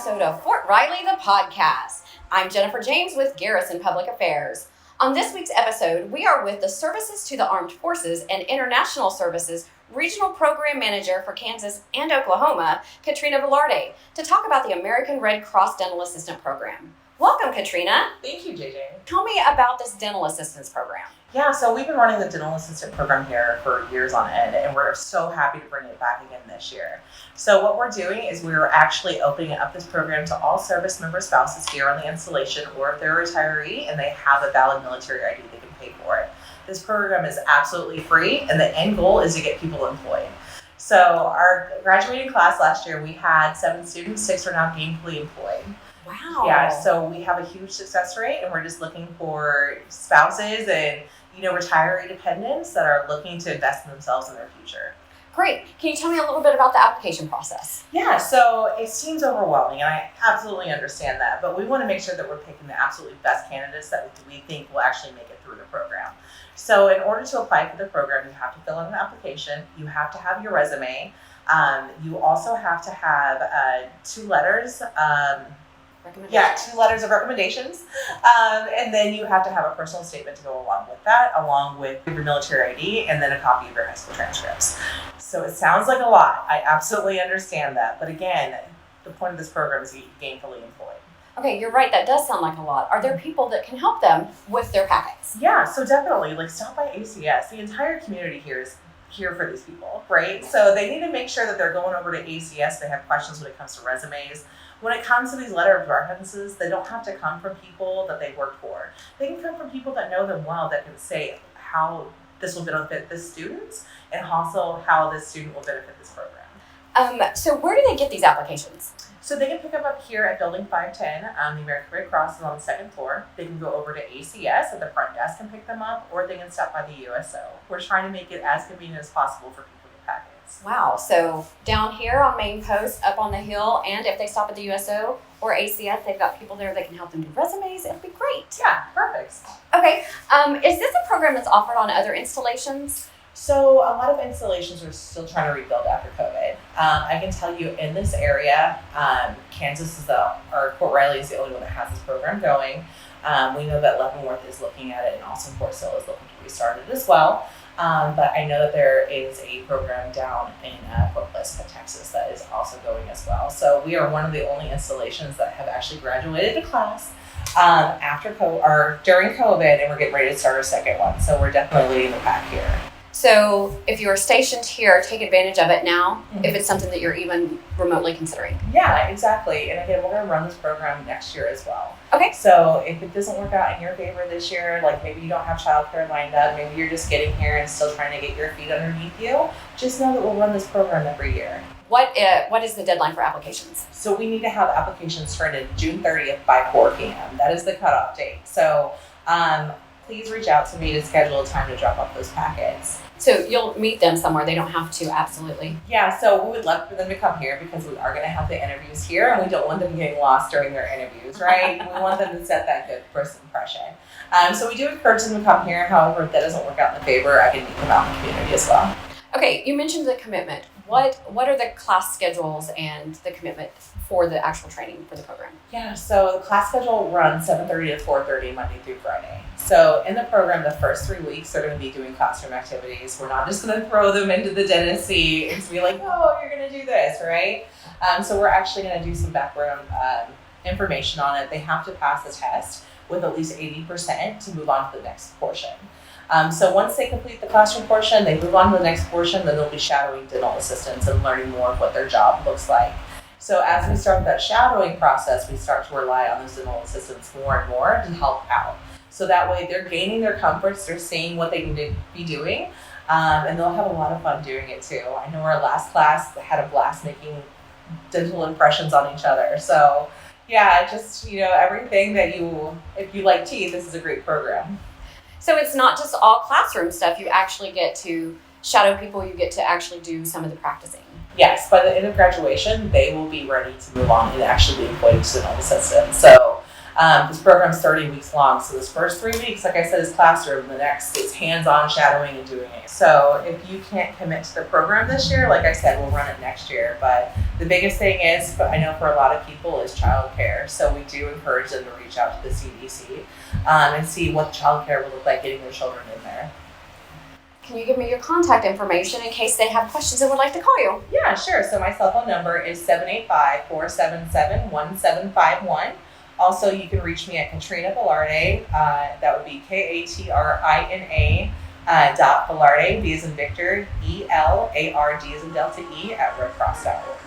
episode of Fort Riley, the podcast. I'm Jennifer James with Garrison Public Affairs. On this week's episode, we are with the Services to the Armed Forces and International Services Regional Program Manager for Kansas and Oklahoma, Katrina Velarde, to talk about the American Red Cross Dental Assistant Program. Welcome, Katrina. Thank you, JJ. Tell me about this dental assistance program. Yeah, so we've been running the dental assistant program here for years on end, and we're so happy to bring it back again this year. So what we're doing is we're actually opening up this program to all service member spouses here on the installation, or if they're a retiree and they have a valid military ID, they can pay for it. This program is absolutely free, and the end goal is to get people employed. So our graduating class last year, we had 7 students, 6 are now gainfully employed. Wow. Yeah, so we have a huge success rate, and we're just looking for spouses and retiree dependents that are looking to invest in themselves and their future. Great. Can you tell me a little bit about the application process? Yeah, so it seems overwhelming, and I absolutely understand that, but we want to make sure that we're picking the absolutely best candidates that we think will actually make it through the program. So in order to apply for the program, you have to fill out an application, you have to have your resume, you also have to have 2 letters, 2 letters of recommendations, and then you have to have a personal statement to go along with that, along with your military ID, and then a copy of your high school transcripts. So it sounds like a lot. I absolutely understand that, but again, the point of this program is to get you gainfully employed. Okay, you're right. That does sound like a lot. Are there people that can help them with their packets? Yeah, so definitely, stop by ACS. The entire community here is here for these people, right? So they need to make sure that they're going over to ACS. They have questions when it comes to resumes. When it comes to these letter of references, they don't have to come from people that they work for. They can come from people that know them well, that can say how this will benefit this student and also how this student will benefit this program. So where do they get these applications? So they can pick them up here at Building 510. The American Red Cross is on the 2nd floor. They can go over to ACS at the front desk and pick them up, or they can stop by the USO. We're trying to make it as convenient as possible for people with packets. Wow. So down here on Main Post, up on the hill, and if they stop at the USO or ACS, they've got people there that can help them do resumes. It'll be great. Yeah, perfect. Okay. Is this a program that's offered on other installations? So a lot of installations are still trying to rebuild after COVID. I can tell you in this area, Kansas is or Fort Riley is the only one that has this program going. We know that Leavenworth is looking at it, and also Fort Sill is looking to restart it as well. But I know that there is a program down in Fort Pleasant, Texas that is also going as well. So we are one of the only installations that have actually graduated a class during COVID, and we're getting ready to start our second one. So we're definitely leading the pack here. So if you're stationed here, take advantage of it now, if it's something that you're even remotely considering. Yeah, exactly. And again, we're going to run this program next year as well. Okay. So if it doesn't work out in your favor this year, like maybe you don't have childcare lined up, maybe you're just getting here and still trying to get your feet underneath you, just know that we'll run this program every year. What is the deadline for applications? So we need to have applications turned in June 30th by 4 p.m. That is the cutoff date. So please reach out to me to schedule a time to drop off those packets. So you'll meet them somewhere. They don't have to, absolutely. Yeah, so we would love for them to come here because we are going to have the interviews here, and we don't want them getting lost during their interviews, right? We want them to set that good first impression. So we do encourage them to come here. However, if that doesn't work out in the favor, I can meet them out in the community as well. Okay, you mentioned the commitment. What are the class schedules and the commitment for the actual training for the program? Yeah, so the class schedule runs 7:30 to 4:30 Monday through Friday. So in the program, the first 3 weeks, they're going to be doing classroom activities. We're not just going to throw them into the dentist seat and be like, oh, you're going to do this, right? So we're actually going to do some background information on it. They have to pass the test with at least 80% to move on to the next portion. So once they complete the classroom portion, they move on to the next portion, then they'll be shadowing dental assistants and learning more of what their job looks like. So as we start that shadowing process, we start to rely on those dental assistants more and more to help out. So that way they're gaining their comforts, they're seeing what they need to be doing, and they'll have a lot of fun doing it too. I know our last class had a blast making dental impressions on each other. So yeah, just, everything that if you like teeth, this is a great program. So it's not just all classroom stuff. You actually get to shadow people. You get to actually do some of the practicing. Yes, by the end of graduation, they will be ready to move on and actually be employed as dental assistants. So This program's 30 weeks long, so this first 3 weeks, like I said, is classroom. The next is hands-on shadowing and doing it. So if you can't commit to the program this year, like I said, we'll run it next year. But the biggest thing is, I know for a lot of people, is childcare. So we do encourage them to reach out to the CDC and see what childcare will look like getting their children in there. Can you give me your contact information in case they have questions and would like to call you? Yeah, sure. So my cell phone number is 785-477-1751. Also, you can reach me at Katrina Velarde. That would be Katrina .Velarde, V as in Victor, ELARD as in Delta E, at redcross.org.